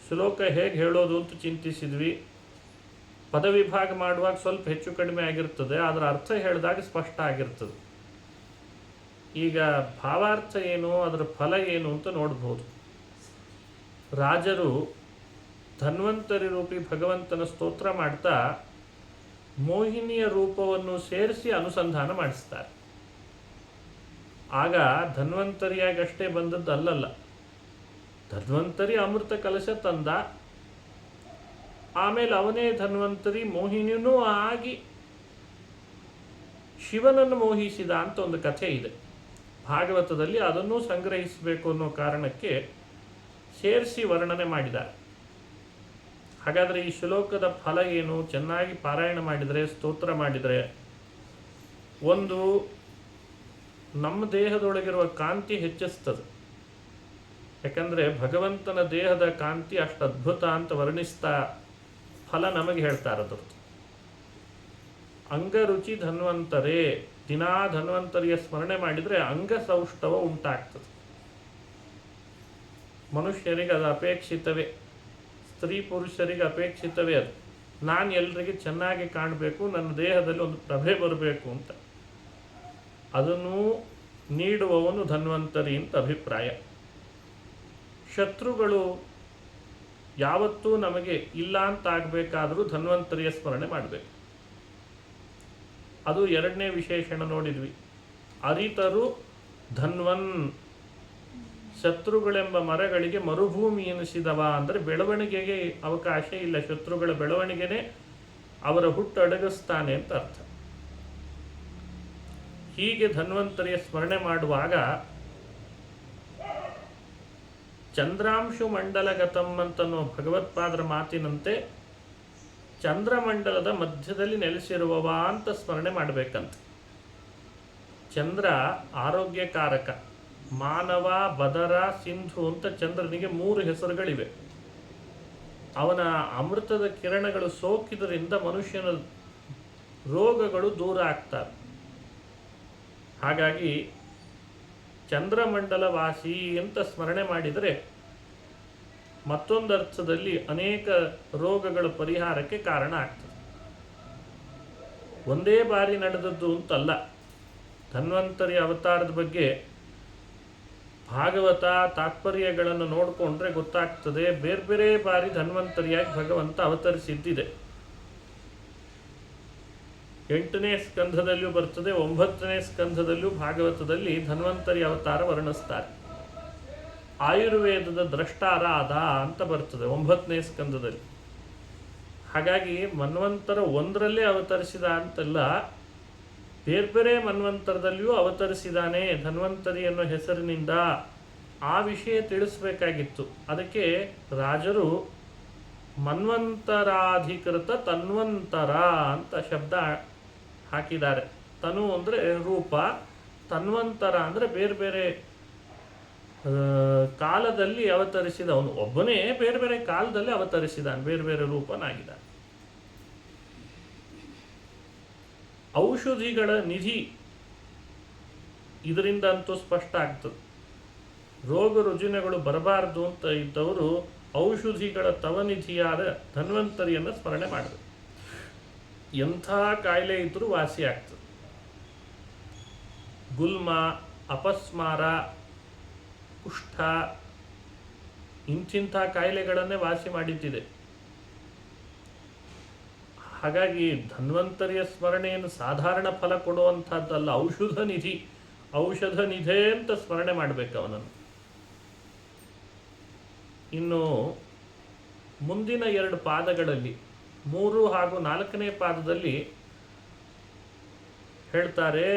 ಶ್ಲೋಕ ಹೇಗೆ ಹೇಳೋದು ಅಂತ ಚಿಂತಿಸಿದ್ವಿ. ಪದವಿಭಾಗ ಮಾಡುವಾಗ ಸ್ವಲ್ಪ ಹೆಚ್ಚು ಕಡಿಮೆ ಆಗಿರ್ತದೆ, ಅದರ ಅರ್ಥ ಹೇಳಿದಾಗ ಸ್ಪಷ್ಟ ಆಗಿರ್ತದೆ. ಈಗ ಭಾವಾರ್ಥ ಏನು, ಅದರ ಫಲ ಏನು ಅಂತ ನೋಡ್ಬೋದು. ರಾಜರು ಧನ್ವಂತರಿ ರೂಪಿ ಭಗವಂತನ ಸ್ತೋತ್ರ ಮಾಡ್ತಾ ಮೋಹಿನಿಯ ರೂಪವನ್ನು ಸೇರಿಸಿ ಅನುಸಂಧಾನ ಮಾಡಿಸ್ತಾರೆ. ಆಗ ಧನ್ವಂತರಿಯಾಗಷ್ಟೇ ಬಂದದ್ದು ಅಲ್ಲಲ್ಲ, ಧನ್ವಂತರಿ ಅಮೃತ ಕಲಶ ತಂದ, ಆಮೇಲೆ ಅವನೇ ಧನ್ವಂತರಿ ಮೋಹಿನಿಯೂ ಆಗಿ ಶಿವನನ್ನು ಮೋಹಿಸಿದ ಅಂತ ಒಂದು ಕಥೆ ಇದೆ ಭಾಗವತದಲ್ಲಿ. ಅದನ್ನೂ ಸಂಗ್ರಹಿಸಬೇಕು ಅನ್ನೋ ಕಾರಣಕ್ಕೆ ಸೇರಿಸಿ ವರ್ಣನೆ ಮಾಡಿದ್ದಾರೆ. ಹಾಗಾದರೆ ಈ ಶ್ಲೋಕದ ಫಲ ಏನು? ಚೆನ್ನಾಗಿ ಪಾರಾಯಣ ಮಾಡಿದರೆ, ಸ್ತೋತ್ರ ಮಾಡಿದರೆ, ಒಂದು ನಮ್ಮ ದೇಹದೊಳಗಿರುವ ಕಾಂತಿ ಹೆಚ್ಚಿಸ್ತದೆ. ಯಾಕಂದರೆ ಭಗವಂತನ ದೇಹದ ಕಾಂತಿ ಅಷ್ಟು ಅದ್ಭುತ ಅಂತ ವರ್ಣಿಸ್ತಾ ಫಲ ನಮಗೆ ಹೇಳ್ತಾರದು. ಅಂಗರುಚಿ ಧನ್ವಂತರೇ, ದಿನಾ ಧನ್ವಂತರಿಯ ಸ್ಮರಣೆ ಮಾಡಿದರೆ ಅಂಗಸೌಷ್ಠವ ಉಂಟಾಗ್ತದೆ. ಮನುಷ್ಯರಿಗೆ ಅದು ಅಪೇಕ್ಷಿತವೇ, ಸ್ತ್ರೀ ಪುರುಷರಿಗೆ ಅಪೇಕ್ಷಿತವೇ. ಅದು ನಾನು ಎಲ್ರಿಗೆ ಚೆನ್ನಾಗಿ ಕಾಣಬೇಕು, ನನ್ನ ದೇಹದಲ್ಲಿ ಒಂದು ಪ್ರಭೆ ಬರಬೇಕು ಅಂತ. ಅದನ್ನು ನೀಡುವವನು ಧನ್ವಂತರಿ ಅಂತ ಅಭಿಪ್ರಾಯ. ಶತ್ರುಗಳು ಯಾವತ್ತೂ ನಮಗೆ ಇಲ್ಲ ಅಂತ ಆಗಬೇಕಾದರೂ ಧನ್ವಂತರಿಯ ಸ್ಮರಣೆ ಮಾಡಬೇಕು. ಅದು ಎರಡನೇ ವಿಶೇಷಣ ನೋಡಿದ್ವಿ. ಅರಿತರು ಧನ್ವನ್, ಶತ್ರುಗಳೆಂಬ ಮರಗಳಿಗೆ ಮರುಭೂಮಿ ಎನಿಸಿದವ ಅಂದರೆ ಬೆಳವಣಿಗೆಗೆ ಅವಕಾಶ ಇಲ್ಲ, ಶತ್ರುಗಳ ಬೆಳವಣಿಗೆನೇ ಅವರ ಹುಟ್ಟು ಅಡಗಿಸ್ತಾನೆ ಅಂತ ಅರ್ಥ. ಹೀಗೆ ಧನ್ವಂತರಿಯ ಸ್ಮರಣೆ ಮಾಡುವಾಗ ಚಂದ್ರಾಂಶು ಮಂಡಲಗತಂ ಅಂತನೋ ಭಗವತ್ಪಾದರ ಮಾತಿನಂತೆ ಚಂದ್ರಮಂಡಲದ ಮಧ್ಯದಲ್ಲಿ ನೆಲೆಸಿರುವವ ಅಂತ ಸ್ಮರಣೆ ಮಾಡಬೇಕಂತ. ಚಂದ್ರ ಆರೋಗ್ಯಕಾರಕ. ಮಾನವ, ಬದರ, ಸಿಂಧು ಅಂತ ಚಂದ್ರನಿಗೆ 3 ಹೆಸರುಗಳಿವೆ. ಅವನ ಅಮೃತದ ಕಿರಣಗಳು ಸೋಕಿದ್ರಿಂದ ಮನುಷ್ಯನ ರೋಗಗಳು ದೂರ ಆಗ್ತವೆ. ಹಾಗಾಗಿ ಚಂದ್ರಮಂಡಲವಾಸಿ ಅಂತ ಸ್ಮರಣೆ ಮಾಡಿದರೆ ಮತ್ತೊಂದು ಅರ್ಥದಲ್ಲಿ ಅನೇಕ ರೋಗಗಳ ಪರಿಹಾರಕ್ಕೆ ಕಾರಣ ಆಗ್ತದೆ. ಒಂದೇ ಬಾರಿ ನಡೆದದ್ದು ಅಂತಲ್ಲ. ಧನ್ವಂತರಿ ಅವತಾರದ ಬಗ್ಗೆ ಭಾಗವತ ತಾತ್ಪರ್ಯಗಳನ್ನು ನೋಡಿಕೊಂಡ್ರೆ ಗೊತ್ತಾಗ್ತದೆ. ಬೇರೆ ಬೇರೆ ಬಾರಿ ಧನ್ವಂತರಿಯಾಗಿ ಭಗವಂತ ಅವತರಿಸಿದ್ದಿದೆ. 8ನೇ ಸ್ಕಂಧದಲ್ಲಿಯೂ ಬರ್ತದೆ, 9ನೇ ಸ್ಕಂಧದಲ್ಲಿಯೂ ಭಾಗವತದಲ್ಲಿ ಧನ್ವಂತರಿ ಅವತಾರ ವರ್ಣಿಸ್ತಾರೆ. ಆಯುರ್ವೇದದ ದ್ರಷ್ಟಾರ ಆದ ಅಂತ ಬರ್ತದೆ 9ನೇ ಸ್ಕಂಧದಲ್ಲಿ. ಹಾಗಾಗಿ ಮನ್ವಂತರ 1ರಲ್ಲೇ ಅವತರಿಸಿದ ಅಂತಲ್ಲ, ಬೇರೆ ಬೇರೆ ಮನ್ವಂತರದಲ್ಲಿಯೂ ಅವತರಿಸಿದಾನೆ ಧನ್ವಂತರಿ ಅನ್ನೋ ಹೆಸರಿನಿಂದ. ಆ ವಿಷಯ ತಿಳಿಸ್ಬೇಕಾಗಿತ್ತು. ಅದಕ್ಕೆ ರಾಜರು ಮನ್ವಂತರಾಧಿಕೃತ ತನ್ವಂತರ ಅಂತ ಶಬ್ದ ಹಾಕಿದ್ದಾರೆ. ತನು ಅಂದರೆ ರೂಪ, ತನ್ವಂತರ ಅಂದರೆ ಬೇರೆ ಬೇರೆ ಕಾಲದಲ್ಲಿ ಅವತರಿಸಿದವನು. ಒಬ್ಬನೇ ಬೇರೆ ಬೇರೆ ಕಾಲದಲ್ಲಿ ಅವತರಿಸಿದಾನೆ, ಬೇರೆ ಬೇರೆ ರೂಪನಾಗಿದ್ದಾನೆ. ಔಷಧಿಗಳ ನಿಧಿ ಇದರಿಂದ ಅಂತೂ ಸ್ಪಷ್ಟ ಆಗ್ತದೆ. ರೋಗ ರುಜಿನಗಳು ಬರಬಾರದು ಅಂತ ಇದ್ದವರು ಔಷಧಿಗಳ ತವನಿಧಿಯಾದ ಧನ್ವಂತರಿಯನ್ನು ಸ್ಮರಣೆ ಮಾಡಬೇಕು. ಎಂಥ ಕಾಯಿಲೆ ಇದ್ರೂ ವಾಸಿ ಆಗ್ತದೆ. ಗುಲ್ಮ, ಅಪಸ್ಮಾರ, ಕುಷ್ಠ ಇಂಥ ಕಾಯಿಲೆಗಳನ್ನೇ ವಾಸಿ ಮಾಡಿದ್ದಿದೆ. ಹಾಗಾಗಿ ಧನ್ವಂತರಿಯ ಸ್ಮರಣೆಯನ್ನು ಸಾಧಾರಣ ಫಲ ಕೊಡುವಂಥದ್ದಲ್ಲ, ಔಷಧ ನಿಧೆ ಅಂತ ಸ್ಮರಣೆ ಮಾಡಬೇಕು ಅವನನ್ನು. ಇನ್ನು ಮುಂದಿನ 2 ಪಾದಗಳಲ್ಲಿ 3 ಹಾಗೂ 4ನೇ ಪಾದದಲ್ಲಿ ಹೇಳ್ತಾರೆ,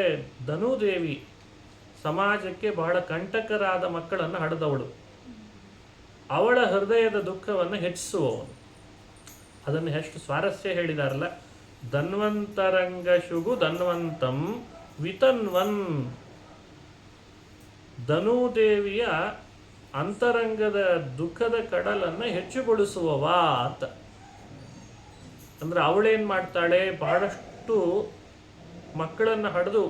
ಧನುದೇವಿ ಸಮಾಜಕ್ಕೆ ಬಹಳ ಕಂಟಕರಾದ ಮಕ್ಕಳನ್ನು ಹಡೆದವಳು, ಅವಳ ಹೃದಯದ ದುಃಖವನ್ನು ಹೆಚ್ಚಿಸುವವನು. ಅದನ್ನು ಎಷ್ಟು ಸ್ವಾರಸ್ಯ ಹೇಳಿದಾರಲ್ಲ. ಧನ್ವಂತರಂಗಶುಗು ಧನ್ವಂತಂ ವಿತನ್ವನ್, ಧನುದೇವಿಯ ಅಂತರಂಗದ ದುಃಖದ ಕಡಲನ್ನು ಹೆಚ್ಚುಗೊಳಿಸುವವ ಅಂತ. ಅಂದರೆ ಅವಳೇನು ಮಾಡ್ತಾಳೆ, ಬಹಳಷ್ಟು ಮಕ್ಕಳನ್ನು ಹಡೆದು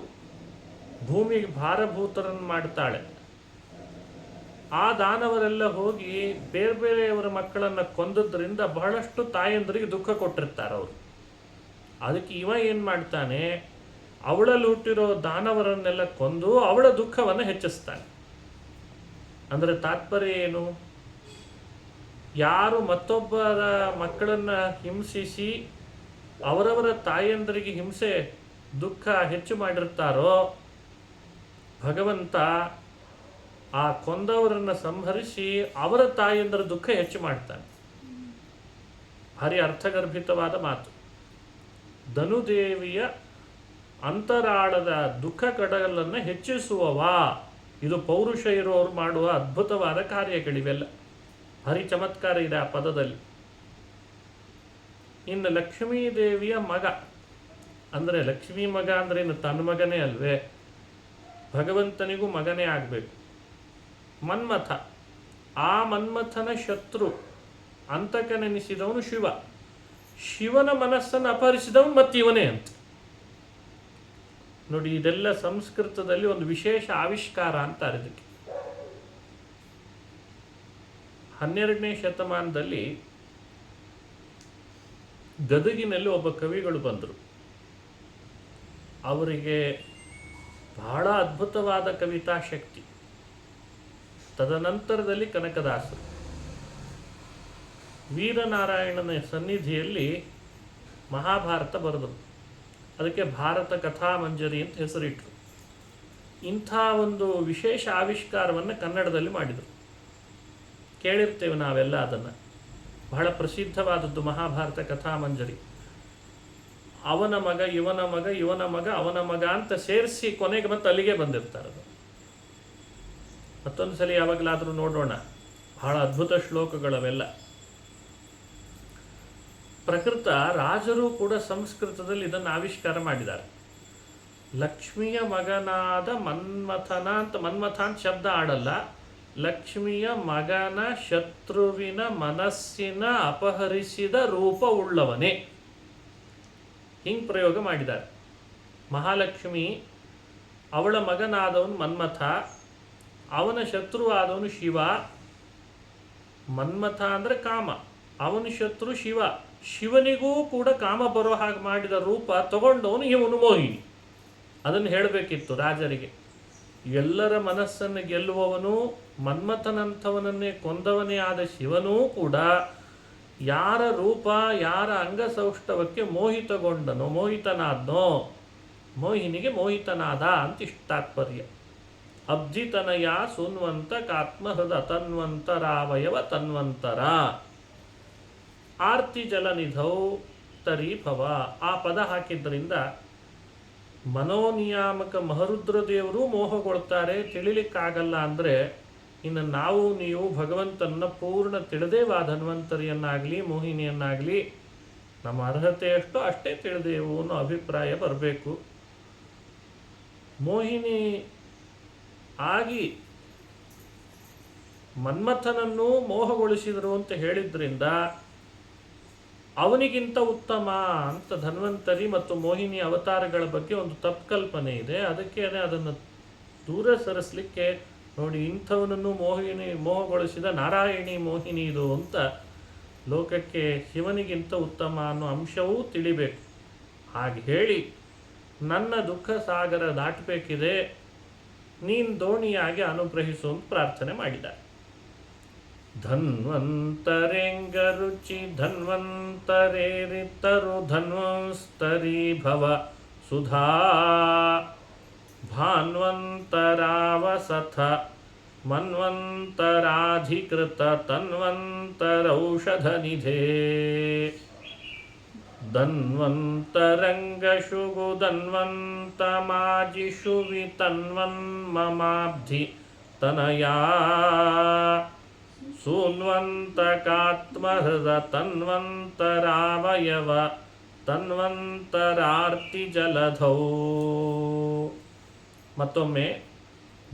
ಭೂಮಿಗೆ ಭಾರಭೂತರನ್ನು ಮಾಡ್ತಾಳೆ. ಆ ದಾನವರೆಲ್ಲ ಹೋಗಿ ಬೇರೆ ಬೇರೆಯವರ ಮಕ್ಕಳನ್ನು ಕೊಂದದ್ರಿಂದ ಬಹಳಷ್ಟು ತಾಯಂದರಿಗೆ ದುಃಖ ಕೊಟ್ಟಿರ್ತಾರೆ ಅವರು. ಅದಕ್ಕೆ ಇವ ಏನು ಮಾಡ್ತಾನೆ, ಅವಳಲ್ಲಿ ಹುಟ್ಟಿರೋ ದಾನವರನ್ನೆಲ್ಲ ಕೊಂದು ಅವಳ ದುಃಖವನ್ನು ಹೆಚ್ಚಿಸ್ತಾನೆ. ಅಂದರೆ ತಾತ್ಪರ್ಯ ಏನು, ಯಾರು ಮತ್ತೊಬ್ಬರ ಮಕ್ಕಳನ್ನು ಹಿಂಸಿಸಿ ಅವರವರ ತಾಯಂದರಿಗೆ ಹಿಂಸೆ ದುಃಖ ಹೆಚ್ಚು ಮಾಡಿರ್ತಾರೋ ಭಗವಂತ ಆ ಕೊಂದವರನ್ನು ಸಂಹರಿಸಿ ಅವರ ತಾಯಂದರ ದುಃಖ ಹೆಚ್ಚು ಮಾಡ್ತಾನೆ. ಭಾರಿ ಅರ್ಥಗರ್ಭಿತವಾದ ಮಾತು. ಧನುದೇವಿಯ ಅಂತರಾಳದ ದುಃಖ ಕಡಲನ್ನು ಹೆಚ್ಚಿಸುವವ, ಇದು ಪೌರುಷ ಇರೋರು ಮಾಡುವ ಅದ್ಭುತವಾದ ಕಾರ್ಯಗಳಿವೆಲ್ಲ. ಭಾರಿ ಚಮತ್ಕಾರ ಇದೆ ಆ ಪದದಲ್ಲಿ. ಇನ್ನು ಲಕ್ಷ್ಮೀದೇವಿಯ ಮಗ ಅಂದರೆ, ಲಕ್ಷ್ಮೀ ಮಗ ಅಂದರೆ ಇನ್ನು ತನ್ನ ಮಗನೇ ಅಲ್ವೇ, ಭಗವಂತನಿಗೂ ಮಗನೇ ಆಗಬೇಕು. ಮನ್ಮಥ, ಆ ಮನ್ಮಥನ ಶತ್ರು ಅಂತಕನೆನಿಸಿದವನು ಶಿವ. ಶಿವನ ಮನಸ್ಸನ್ನು ಅಪಹರಿಸಿದವನು ಮತ್ತಿವನೇ ಅಂತ ನೋಡಿ. ಇದೆಲ್ಲ ಸಂಸ್ಕೃತದಲ್ಲಿ ಒಂದು ವಿಶೇಷ ಆವಿಷ್ಕಾರ ಅಂತಾರೆ ಇದಕ್ಕೆ. 12ನೇ ಶತಮಾನದಲ್ಲಿ ಗದಗಿನಲ್ಲಿ ಒಬ್ಬ ಕವಿಗಳು ಬಂದರು. ಅವರಿಗೆ ಬಹಳ ಅದ್ಭುತವಾದ ಕವಿತಾ ಶಕ್ತಿ. ತದನಂತರದಲ್ಲಿ ಕನಕದಾಸರು ವೀರನಾರಾಯಣನ ಸನ್ನಿಧಿಯಲ್ಲಿ ಮಹಾಭಾರತ ಬರೆದರು. ಅದಕ್ಕೆ ಭಾರತ ಕಥಾಮಂಜರಿ ಅಂತ ಹೆಸರಿಟ್ಟರು. ಇಂಥ ಒಂದು ವಿಶೇಷ ಆವಿಷ್ಕಾರವನ್ನು ಕನ್ನಡದಲ್ಲಿ ಮಾಡಿದರು. ಕೇಳಿರ್ತೇವೆ ನಾವೆಲ್ಲ ಅದನ್ನು. ಬಹಳ ಪ್ರಸಿದ್ಧವಾದದ್ದು ಮಹಾಭಾರತ ಕಥಾಮಂಜರಿ. ಅವನ ಮಗ ಇವನ ಮಗ, ಇವನ ಮಗ ಅವನ ಮಗ ಅಂತ ಸೇರಿಸಿ ಕೊನೆಗೆ ಮತ್ತೆ ಅಲ್ಲಿಗೆ ಬಂದಿರ್ತಾರೆ. ಅದು ಮತ್ತೊಂದು ಸಲ ಯಾವಾಗಲಾದರೂ ನೋಡೋಣ. ಬಹಳ ಅದ್ಭುತ ಶ್ಲೋಕಗಳವೆಲ್ಲ. ಪ್ರಕೃತ ರಾಜರು ಕೂಡ ಸಂಸ್ಕೃತದಲ್ಲಿ ಇದನ್ನು ಆವಿಷ್ಕಾರ ಮಾಡಿದ್ದಾರೆ. ಲಕ್ಷ್ಮಿಯ ಮಗನಾದ ಮನ್ಮಥನ ಅಂತ, ಮನ್ಮಥ ಅಂತ ಶಬ್ದ ಆಡಲ್ಲ, ಲಕ್ಷ್ಮಿಯ ಮಗನ ಶತ್ರುವಿನ ಮನಸ್ಸಿನ ಅಪಹರಿಸಿದ ರೂಪ ಉಳ್ಳವನೇ, ಹಿಂಗೆ ಪ್ರಯೋಗ ಮಾಡಿದ್ದಾರೆ. ಮಹಾಲಕ್ಷ್ಮಿ, ಅವಳ ಮಗನಾದವನು ಮನ್ಮಥ, ಅವನ ಶತ್ರು ಆದವನು ಶಿವ. ಮನ್ಮಥ ಅಂದರೆ ಕಾಮ, ಅವನ ಶತ್ರು ಶಿವ. ಶಿವನಿಗೂ ಕೂಡ ಕಾಮ ಬರೋ ಹಾಗೆ ಮಾಡಿದ ರೂಪ ತಗೊಂಡವನು ಇವನು ಮೋಹಿನಿ. ಅದನ್ನು ಹೇಳಬೇಕಿತ್ತು ರಾಜರಿಗೆ. ಎಲ್ಲರ ಮನಸ್ಸನ್ನು ಗೆಲ್ಲುವವನು, ಮನ್ಮಥನಂಥವನನ್ನೇ ಕೊಂದವನೇ ಆದ ಶಿವನೂ ಕೂಡ ಯಾರ ರೂಪ, ಯಾರ ಅಂಗಸೌಷ್ಠವಕ್ಕೆ ಮೋಹಿತನಾದ್ನೋ, ಮೋಹಿನಿಗೆ ಮೋಹಿತನಾದ ಅಂತ ಇಷ್ಟ ತಾತ್ಪರ್ಯ. ಅಬ್ಜಿತನಯ ಸುನ್ವಂತ ಕಾತ್ಮಹೃದ ತನ್ವಂತರಾವಯವ ತನ್ವಂತರ ಆರ್ತಿ ಜಲನಿಧೌ ತರೀಭವ. ಆ ಪದ ಹಾಕಿದ್ದರಿಂದ ಮನೋನಿಯಾಮಕ ಮಹರುದ್ರದೇವರು ಮೋಹಗೊಳ್ತಾರೆ. ತಿಳಿಲಿಕ್ಕಾಗಲ್ಲ ಅಂದರೆ ಇನ್ನು ನಾವು ನೀವು ಭಗವಂತನ ಪೂರ್ಣ ತಿಳಿದೇವಾ, ಧನ್ವಂತರಿಯನ್ನಾಗಲಿ ಮೋಹಿನಿಯನ್ನಾಗಲಿ ನಮ್ಮ ಅರ್ಹತೆಯಷ್ಟು ಅಷ್ಟೇ ತಿಳಿದೇವು ಅನ್ನೋ ಅಭಿಪ್ರಾಯ ಬರಬೇಕು. ಮೋಹಿನಿ ಆಗಿ ಮನ್ಮಥನನ್ನು ಮೋಹಗೊಳಿಸಿದರು ಅಂತ ಹೇಳಿದ್ರಿಂದ ಅವನಿಗಿಂತ ಉತ್ತಮ ಅಂತ ಧನ್ವಂತರಿ ಮತ್ತು ಮೋಹಿನಿ ಅವತಾರಗಳ ಬಗ್ಗೆ ಒಂದು ತಪ್ಪು ಕಲ್ಪನೆ ಇದೆ. ಅದಕ್ಕೆ ಅದನ್ನು ದೂರ ಸರಿಸಲಿಕ್ಕೆ ನೋಡಿ, ಇಂಥವನನ್ನು ಮೋಹಗೊಳಿಸಿದ ನಾರಾಯಣಿ ಮೋಹಿನಿ ಇದು ಅಂತ ಲೋಕಕ್ಕೆ ಶಿವನಿಗಿಂತ ಉತ್ತಮ ಅನ್ನೋ ಅಂಶವೂ ತಿಳಿಬೇಕು. ಹಾಗೆ ಹೇಳಿ ನನ್ನ ದುಃಖ ಸಾಗರ ದಾಟಬೇಕಿದೆ, ನೀನು ದೋಣಿಯಾಗಿ ಅನುಗ್ರಹಿಸು ಅಂತ ಪ್ರಾರ್ಥನೆ ಮಾಡಿದ. ಧನ್ವಂತರೆಂಗರುಚಿ ಧನ್ವಂತರೇರಿತರು ಧನ್ವಂಸ್ತರಿ ಭವ ಸುಧಾ ಭಾನ್ವಂತರಾವಸಥ ಮನ್ವಂತರಾಧಿಕೃತ ತನ್ವಂತರೌಷಧ ನಿಧೇ ಧನ್ವಂತರಂಗಶುಗು ಧನ್ವಂತಮಾಜಿಷು ವಿತನ್ವನ್ಮಮಾಬ್ಧಿ ತನಯಾ ಸೂನ್ವಂತಕಾತ್ಮಹೃದ ತನ್ವಂತರಾವಯವ ತನ್ವಂತರಾರ್ತಿ ಜಲಧೌ. ಮತ್ತೊಮ್ಮೆ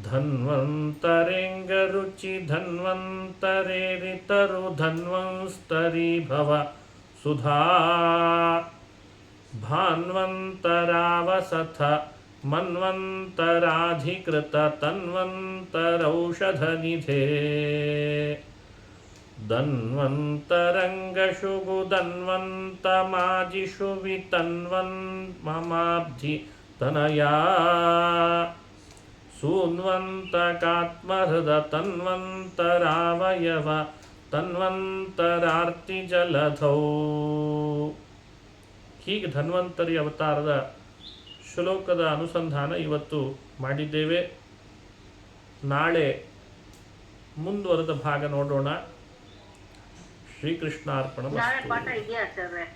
ಧನ್ವಂತರೆಂಗರುಚಿ ಧನ್ವಂತರೇರಿತರು ಧನ್ವಂಸ್ತರಿ ಭವ ಸುಧಾ ಭಾನ್ವಂತರಾವಸಥ ಮನ್ವಂತರಾಧಿಕೃತ ತನ್ವಂತರೌಷಧನಿಧೇ ಧನ್ವಂತರಂಗಶುಗು ಧನ್ವಂತಮಾಜಿಷು ವಿತನ್ವನ್ ಮಮಾಬ್ಧಿ ತನಯಾ ಸೂನ್ವಂತಕಾತ್ಮಹೃದ ತನ್ವಂತರಾವಯವ ತನ್ವಂತರಾರ್ತಿ ಜಲಧೌ. ಹೀಗೆ ಧನ್ವಂತರಿ ಅವತಾರದ ಶ್ಲೋಕದ ಅನುಸಂಧಾನ ಇವತ್ತು ಮಾಡಿದ್ದೇವೆ. ನಾಳೆ ಮುಂದುವರೆದ ಭಾಗ ನೋಡೋಣ. ಶ್ರೀಕೃಷ್ಣಾರ್ಪಣ. ನಾಳೆ ಪಾಠ ಇದೆಯಾ ಸರ್?